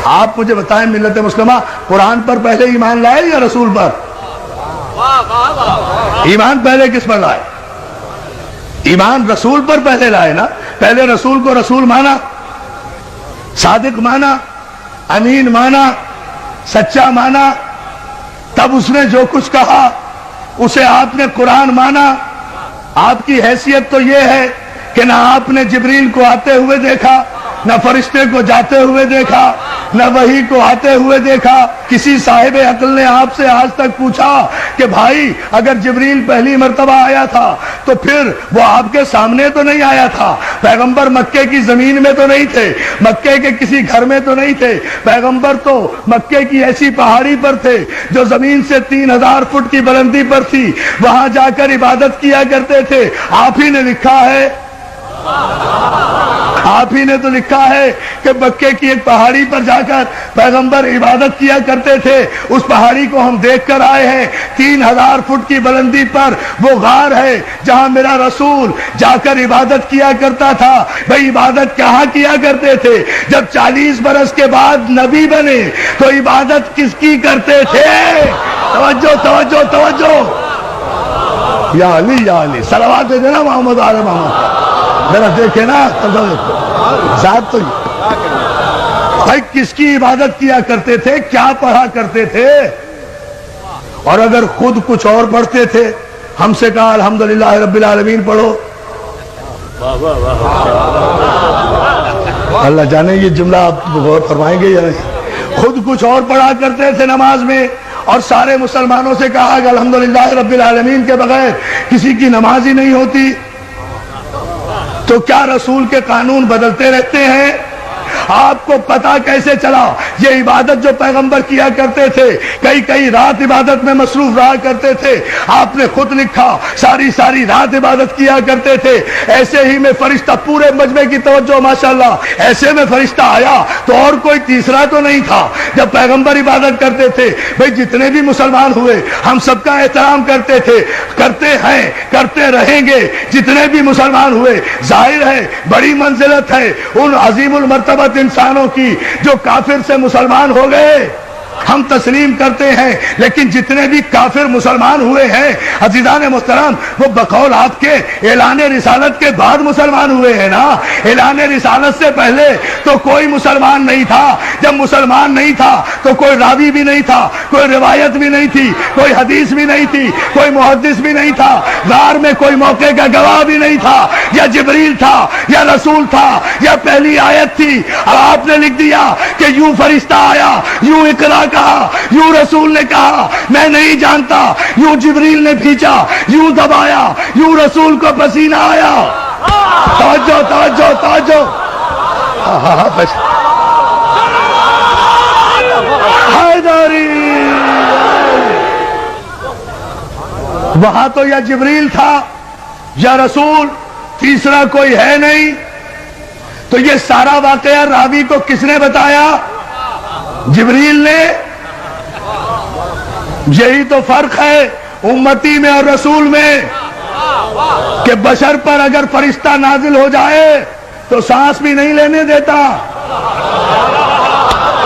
آپ مجھے بتائیں ملت مسلمہ قرآن پر پہلے ایمان لائے یا رسول پر؟ ایمان پہلے کس پر لائے؟ ایمان رسول پر پہلے لائے نا. پہلے رسول کو رسول مانا، صادق مانا، امین مانا، سچا مانا، تب اس نے جو کچھ کہا اسے آپ نے قرآن مانا. آپ کی حیثیت تو یہ ہے کہ نہ آپ نے جبریل کو آتے ہوئے دیکھا، نہ فرشتے کو جاتے ہوئے دیکھا، نہ وحی کو آتے ہوئے دیکھا. کسی صاحب عقل نے آپ سے آج تک پوچھا کہ بھائی اگر جبریل پہلی مرتبہ آیا تھا تو پھر وہ آپ کے سامنے تو نہیں آیا تھا؟ پیغمبر مکے کی زمین میں تو نہیں تھے، مکے کے کسی گھر میں تو نہیں تھے. پیغمبر تو مکے کی ایسی پہاڑی پر تھے جو زمین سے 3000 فٹ کی بلندی پر تھی، وہاں جا کر عبادت کیا کرتے تھے. آپ ہی نے لکھا ہے، آپ ہی نے تو لکھا ہے کہ مکے کی ایک پہاڑی پر جا کر پیغمبر عبادت کیا کرتے تھے. اس پہاڑی کو ہم دیکھ کر آئے ہیں، 3000 فٹ کی بلندی پر وہ غار ہے جہاں میرا رسول جا کر عبادت کیا کرتا تھا. بھئی عبادت کہاں کیا کرتے تھے؟ جب 40 برس کے بعد نبی بنے تو عبادت کس کی کرتے تھے؟ توجہ توجہ توجہ. یا علی یا علی، صلوات دے دینا محمد آل محمد. ذرا دیکھے نا ذات تو بھائی کس کی عبادت کیا کرتے تھے، کیا پڑھا کرتے تھے؟ اور اگر خود کچھ اور پڑھتے تھے، ہم سے کہا الحمدللہ رب العالمین پڑھو. اللہ جانے یہ جملہ آپ غور فرمائیں گے یا نہیں. خود کچھ اور پڑھا کرتے تھے نماز میں، اور سارے مسلمانوں سے کہا کہ الحمدللہ رب العالمین کے بغیر کسی کی نماز ہی نہیں ہوتی. تو کیا رسول کے قانون بدلتے رہتے ہیں؟ آپ کو پتا کیسے چلا؟ یہ عبادت جو پیغمبر کیا کرتے تھے، کئی رات عبادت میں مصروف رہا کرتے تھے. آپ نے خود لکھا ساری رات عبادت کیا کرتے تھے. ایسے ہی میں فرشتہ، پورے مجمع کی توجہ ماشاءاللہ، ایسے میں فرشتہ آیا تو اور کوئی تیسرا تو نہیں تھا. جب پیغمبر عبادت کرتے تھے، بھئی جتنے بھی مسلمان ہوئے ہم سب کا احترام کرتے تھے، کرتے ہیں، کرتے رہیں گے. جتنے بھی مسلمان ہوئے، ظاہر ہے بڑی منزلت ہے ان عظیم المرتبہ انسانوں کی جو کافر سے مسلمان ہو گئے، ہم تسلیم کرتے ہیں. لیکن جتنے بھی کافر مسلمان ہوئے ہیں عزیزان محترم، وہ بقول آپ کے اعلان رسالت کے بعد مسلمان ہوئے ہیں نا. اعلان رسالت سے پہلے تو کوئی مسلمان نہیں تھا. جب مسلمان نہیں تھا تو کوئی راوی بھی نہیں تھا، کوئی روایت بھی نہیں تھی، کوئی حدیث بھی نہیں تھی، کوئی محدث بھی نہیں تھا، غار میں کوئی موقع کا گواہ بھی نہیں تھا. یا جبریل تھا یا رسول تھا یا پہلی آیت تھی. اب آپ نے لکھ دیا کہ یوں فرشتہ آیا، یوں اقرا کہا، یوں رسول نے کہا، میں نہیں جانتا، یوں جبریل نے کھینچا، یوں دبایا، یوں رسول کو پسینہ آیا. توجہ توجہ توجہ. حیدری وہاں تو یا جبریل تھا یا رسول، تیسرا کوئی ہے نہیں. تو یہ سارا واقعہ راوی کو کس نے بتایا؟ جبریل نے. یہی تو فرق ہے امتی میں اور رسول میں کہ بشر پر اگر فرشتہ نازل ہو جائے تو سانس بھی نہیں لینے دیتا.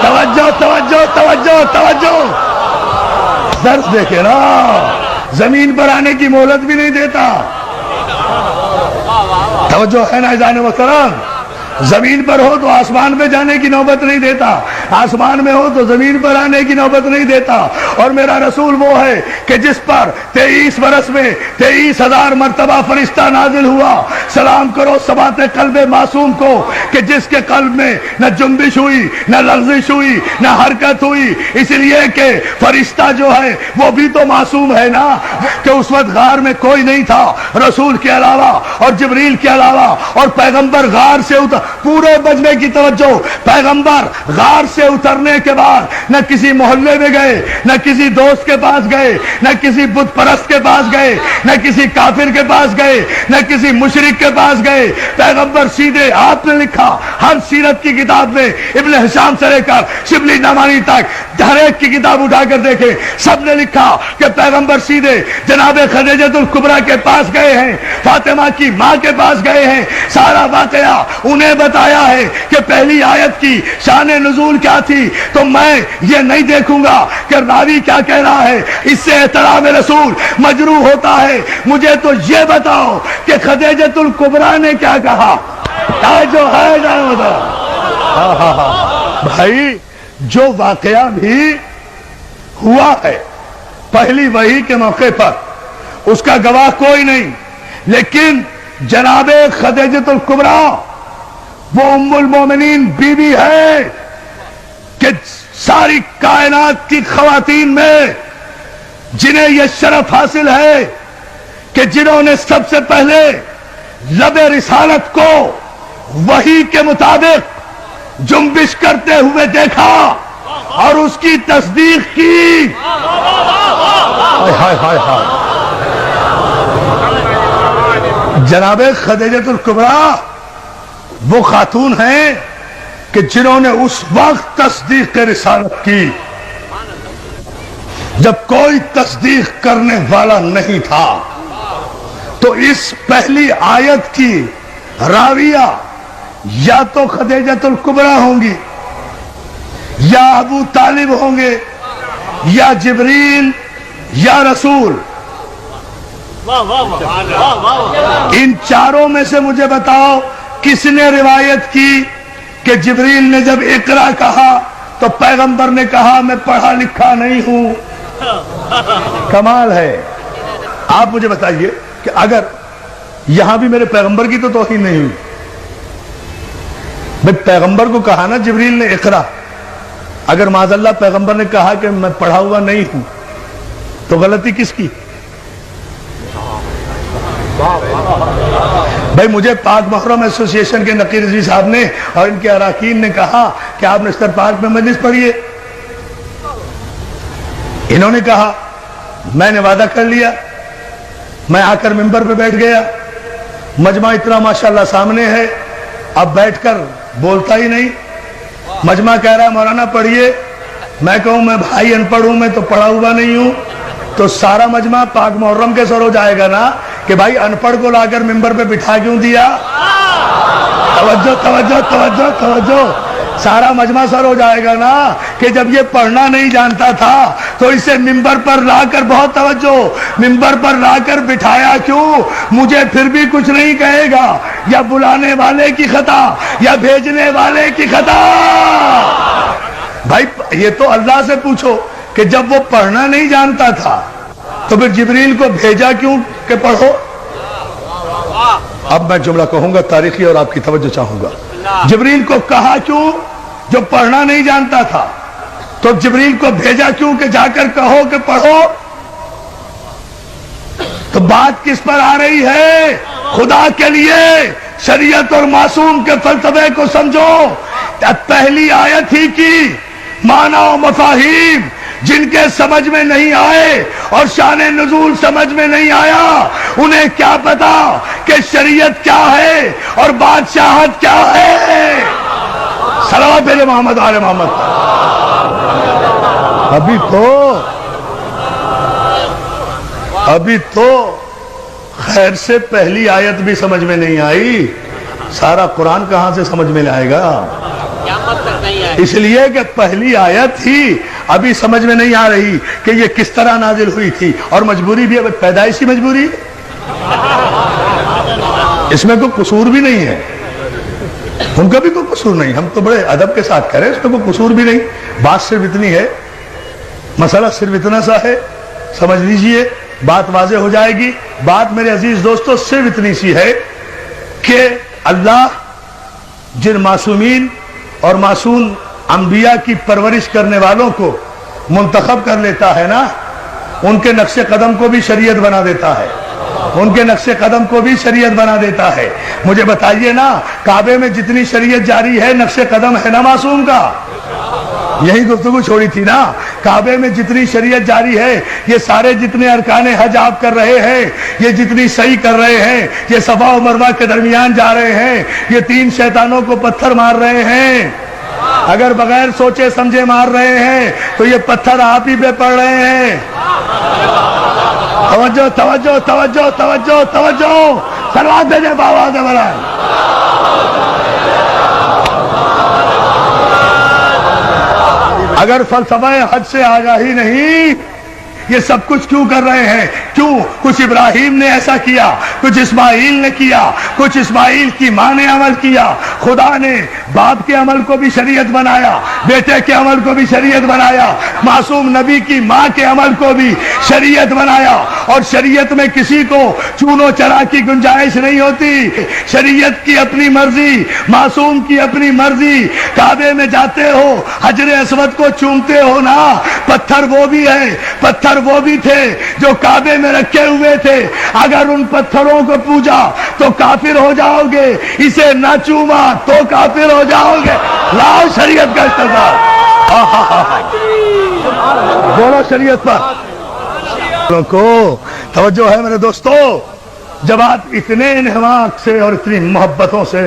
توجہ توجہ توجہ توجہ. درس دیکھے نا، زمین پر آنے کی مہلت بھی نہیں دیتا. توجہ ہے نا عزیزان محترم؟ زمین پر ہو تو آسمان پہ جانے کی نوبت نہیں دیتا، آسمان میں ہو تو زمین پر آنے کی نوبت نہیں دیتا. اور میرا رسول وہ ہے کہ جس پر 23 برس میں 23,000 مرتبہ فرشتہ نازل ہوا. سلام کرو ثبات قلب معصوم کو کہ جس کے قلب میں نہ جنبش ہوئی، نہ لغزش ہوئی، نہ حرکت ہوئی. اس لیے کہ فرشتہ جو ہے وہ بھی تو معصوم ہے نا. کہ اس وقت غار میں کوئی نہیں تھا رسول کے علاوہ اور جبریل کے علاوہ، اور پیغمبر غار سے اتر. پورے مجمع کی توجہ. پیغمبر غار سے اترنے کے بعد نہ کسی محلے میں گئے، نہ کسی دوست کے پاس گئے، نہ کسی بت پرست کے پاس گئے، نہ کسی کافر کے پاس گئے، نہ کسی مشرک کے پاس گئے. پیغمبر سیدھے، آپ نے لکھا ہر سیرت کی کتاب میں، ابن ہشام سے لے کر شبلی نعمانی تک ہر ایک کی کتاب اٹھا کر دیکھے، سب نے لکھا کہ پیغمبر سیدھے جناب خدیجہ الکبریٰ کے پاس گئے ہیں، فاطمہ کی ماں کے پاس گئے ہیں. سارا واقعہ انہیں بتایا ہے کہ پہلی آیت کی شان نزول کیا تھی، تو میں یہ نہیں دیکھوں گا کہ راوی کیا کہہ رہا ہے، اس سے احترام رسول مجروح ہوتا ہے۔ مجھے تو یہ بتاؤ کہ خدیجۃ الکبریٰ نے کیا کہا، جو ہے بھائی، جو واقعہ بھی ہوا ہے پہلی وحی کے موقع پر، اس کا گواہ کوئی نہیں، لیکن جناب خدیجۃ الکبریٰ وہ ام المومنین بیوی ہے کہ ساری کائنات کی خواتین میں جنہیں یہ شرف حاصل ہے کہ جنہوں نے سب سے پہلے لب رسالت کو وحی کے مطابق جنبش کرتے ہوئے دیکھا اور اس کی تصدیق کی۔ ہائے ہائے ہائے، جناب خدیجۃ الکبریٰ وہ خاتون ہیں کہ جنہوں نے اس وقت تصدیق رسالت کی جب کوئی تصدیق کرنے والا نہیں تھا۔ تو اس پہلی آیت کی راویہ یا تو خدیجۃ الکبریٰ ہوں گی، یا ابو طالب ہوں گے، یا جبریل، یا رسول۔ ان چاروں میں سے مجھے بتاؤ کس نے روایت کی کہ جبریل نے جب اقرا کہا تو پیغمبر نے کہا میں پڑھا لکھا نہیں ہوں؟ کمال ہے۔ آپ مجھے بتائیے کہ اگر یہاں بھی میرے پیغمبر کی تو توہین نہیں ہوئی، بھئی پیغمبر کو کہا نا جبریل نے اقرا، اگر معاذ اللہ پیغمبر نے کہا کہ میں پڑھا ہوا نہیں ہوں تو غلطی کس کی؟ بھائی مجھے پاک محرم ایسوسی ایشن کے نقیر رضوی صاحب نے اور ان کے اراکین نے کہا کہ آپ نشتر پاک میں مجلس پڑھیے، انہوں نے کہا، میں نے وعدہ کر لیا، میں آ کر ممبر پہ بیٹھ گیا، مجمع اتنا ماشاءاللہ سامنے ہے، اب بیٹھ کر بولتا ہی نہیں، مجمع کہہ رہا ہے مولانا پڑھیے، میں کہوں میں بھائی ان پڑھ ہوں، میں تو پڑھا ہوا نہیں ہوں، تو سارا مجمع پاک محرم کے سر ہو جائے گا نا کہ بھائی ان پڑھ کو لا کر ممبر پہ بٹھا کیوں دیا؟ توجہ توجہ توجہ توجہ، سارا مجمع سر ہو جائے گا نا کہ جب یہ پڑھنا نہیں جانتا تھا تو اسے ممبر پر لا کر، بہت توجہ، ممبر پر لا کر بٹھایا کیوں؟ مجھے پھر بھی کچھ نہیں کہے گا، یا بلانے والے کی خطا یا بھیجنے والے کی خطا۔ بھائی یہ تو اللہ سے پوچھو کہ جب وہ پڑھنا نہیں جانتا تھا تو پھر جبریل کو بھیجا کیوں کہ پڑھو؟ اب میں جملہ کہوں گا تاریخی اور آپ کی توجہ چاہوں گا۔ جبریل کو کہا کیوں؟ جو پڑھنا نہیں جانتا تھا، تو جبریل کو بھیجا کیوں کہ جا کر کہو کہ پڑھو؟ تو بات کس پر آ رہی ہے؟ خدا کے لیے شریعت اور معصوم کے فلسفے کو سمجھو۔ پہلی آیت ہی کی معنی و مفاہیم جن کے سمجھ میں نہیں آئے اور شان نزول سمجھ میں نہیں آیا، انہیں کیا پتا کہ شریعت کیا ہے اور بادشاہت کیا ہے؟ صلوات علی محمد آل محمد۔ ابھی تو خیر سے پہلی آیت بھی سمجھ میں نہیں آئی، سارا قرآن کہاں سے سمجھ میں لائے گا؟ اس لیے کہ پہلی آیت ہی ابھی سمجھ میں نہیں آ رہی کہ یہ کس طرح نازل ہوئی تھی، اور مجبوری بھی پیدائشی مجبوری، اس میں کوئی قصور بھی نہیں ہے، ان کا بھی کوئی قصور نہیں، ہم تو بڑے ادب کے ساتھ کریں، اس میں کوئی قصور بھی نہیں۔ بات صرف اتنی ہے، مسئلہ صرف اتنا سا ہے، سمجھ لیجئے، بات واضح ہو جائے گی۔ بات میرے عزیز دوستو صرف اتنی سی ہے کہ اللہ جن معصومین اور معصوم انبیاء کی پرورش کرنے والوں کو منتخب کر لیتا ہے نا، ان کے نقش قدم کو بھی شریعت بنا دیتا ہے، ان کے نقش قدم کو بھی شریعت بنا دیتا ہے۔ مجھے بتائیے نا، کعبے میں جتنی شریعت جاری ہے نقش قدم ہے نا معصوم کا؟ یہی گفتگو چھوڑی تھی نا، کعبے میں جتنی شریعت جاری ہے، یہ سارے جتنے ارکان حج آپ کر رہے ہیں، یہ جتنی صحیح کر رہے ہیں، یہ صفا و مروہ کے درمیان جا رہے ہیں، یہ 3 شیطانوں کو پتھر مار رہے ہیں، اگر بغیر سوچے سمجھے مار رہے ہیں تو یہ پتھر آپ ہی پہ پڑ رہے ہیں۔ توجہ توجہ توجہ توجہ توجہ، سلوات بھیجے بابا دے برائے۔ اگر فلسفہ حج سے آگاہی نہیں، یہ سب کچھ کیوں کر رہے ہیں؟ کیوں؟ کچھ ابراہیم نے ایسا کیا، کچھ اسماعیل نے کیا، کچھ اسماعیل کی ماں نے عمل کیا۔ خدا نے باپ کے عمل کو بھی شریعت بنایا، بیٹے کے عمل کو بھی شریعت بنایا، معصوم نبی کی ماں کے عمل کو بھی شریعت بنایا۔ اور شریعت میں کسی کو چونو چرا کی گنجائش نہیں ہوتی، شریعت کی اپنی مرضی، معصوم کی اپنی مرضی۔ کعبے میں جاتے ہو، حجر اسود کو چومتے ہو نا، پتھر وہ بھی ہے، پتھر وہ بھی تھے جو کعبے میں رکھے ہوئے تھے، اگر ان پتھروں کو پوجا تو کافر ہو جاؤ گے، اسے نہ چوما تو کافر ہو جاؤ گے۔ لاؤ شریعت کا استعمال، بولو شریعت پر کو توجہ ہے میرے دوستو۔ جب آپ اتنے انحماق سے اور اتنی محبتوں سے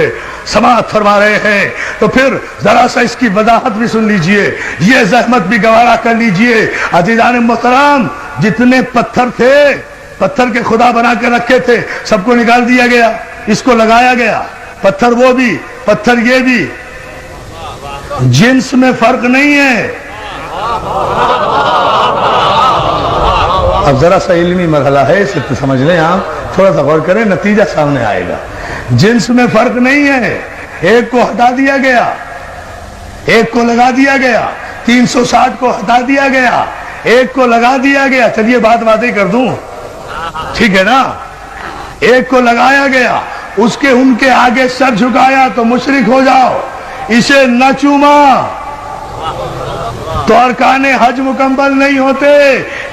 سماعت فرما رہے ہیں تو پھر ذرا سا اس کی وضاحت بھی سن لیجئے، یہ زحمت بھی گوارا کر لیجئے۔ عزیزان محترم، جتنے پتھر تھے، پتھر کے خدا بنا کے رکھے تھے، سب کو نکال دیا گیا، اس کو لگایا گیا۔ پتھر وہ بھی، پتھر یہ بھی، جنس میں فرق نہیں ہے۔ اب ذرا سا علمی مرحلہ ہے، اسے تو سمجھ لیں، آپ تھوڑا سا غور کریں، نتیجہ سامنے آئے گا۔ جنس میں فرق نہیں ہے، ایک کو ہٹا دیا گیا، ایک کو لگا دیا گیا، 360 کو ہٹا دیا گیا، ایک کو لگا دیا گیا۔ چلیے بات واضح کر دوں، ٹھیک ہے نا؟ ایک کو لگایا گیا، اس کے ان کے آگے سر جھکایا تو مشرک ہو جاؤ، اسے نہ چوما تو ارکان حج مکمل نہیں ہوتے۔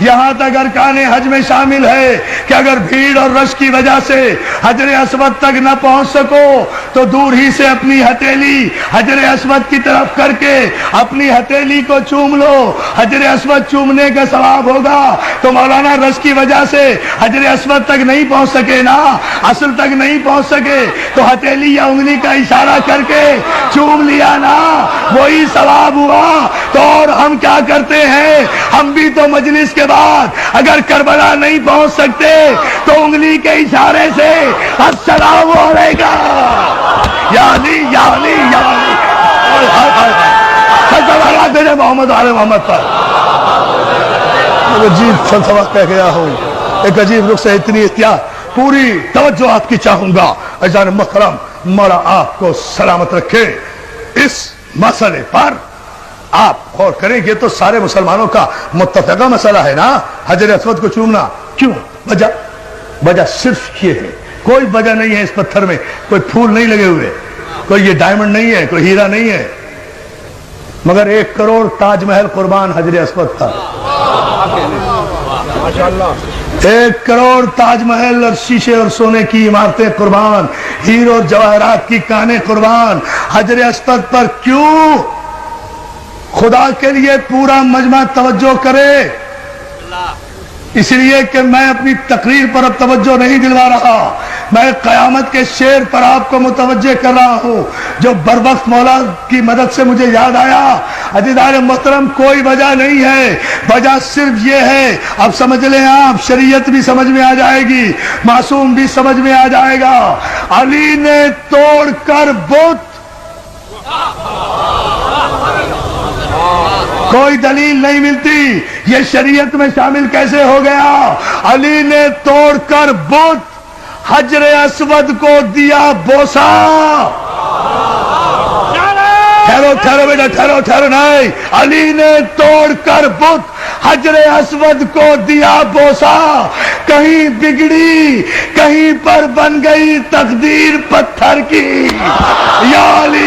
یہاں تک ارکان حج میں شامل ہے کہ اگر بھیڑ اور رش کی وجہ سے حجر اسود تک نہ پہنچ سکو تو دور ہی سے اپنی ہتھیلی حجر اسود کی طرف کر کے اپنی ہتھیلی کو چوم لو، حجر اسود چومنے کا ثواب ہوگا۔ تو مولانا رش کی وجہ سے حجر اسود تک نہیں پہنچ سکے نا، اصل تک نہیں پہنچ سکے تو ہتھیلی یا انگلی کا اشارہ کر کے چوم لیا نا، وہی ثواب ہوا۔ تو اور ہم کیا کرتے ہیں؟ ہم بھی تو مجلس کے بعد اگر کربلا نہیں پہنچ سکتے تو انگلی کے اشارے سے السلام علیکم یا علی یا علی یا علی، تیرے محمد آل محمد پر عجیب فلسفہ کہہ گیا ہوں، ایک عجیب رخ سے اتنی احتیاط، پوری توجہ آپ کی چاہوں گا۔ عزیزان محترم، مولا آپ کو سلامت رکھے۔ اس مسئلے پر آپ غور کریں، یہ تو سارے مسلمانوں کا متفقہ مسئلہ ہے نا، حجر اسود کو چومنا۔ کیوں؟ وجہ صرف یہ ہے، کوئی وجہ نہیں ہے اس پتھر میں، کوئی پھول نہیں لگے ہوئے، کوئی یہ ڈائمنڈ نہیں ہے، کوئی ہیرا نہیں ہے، مگر 1 کروڑ تاج محل قربان حجر اسود تھا۔ 1 کروڑ تاج محل اور شیشے اور سونے کی عمارتیں قربان، ہیروں اور جواہرات کی کانیں قربان حجر اسود پر۔ کیوں؟ خدا کے لیے پورا مجمع توجہ کرے، اس لیے کہ میں اپنی تقریر پر اب توجہ نہیں دلوا رہا، میں قیامت کے شعر پر آپ کو متوجہ کر رہا ہوں جو بروقت مولا کی مدد سے مجھے یاد آیا۔ عزیزان محترم، کوئی وجہ نہیں ہے، وجہ صرف یہ ہے، اب سمجھ لیں آپ، شریعت بھی سمجھ میں آ جائے گی، معصوم بھی سمجھ میں آ جائے گا۔ علی نے توڑ کر بت، کوئی دلیل نہیں ملتی، یہ شریعت میں شامل کیسے ہو گیا؟ علی نے توڑ کر بت حجر اسود کو دیا بوسا۔ ٹھہرو بیٹا، ٹھہرو نہیں، علی نے توڑ کر بت حجر اسود کو دیا بوسا، کہیں بگڑی کہیں پر بن گئی تقدیر پتھر کی، یا علی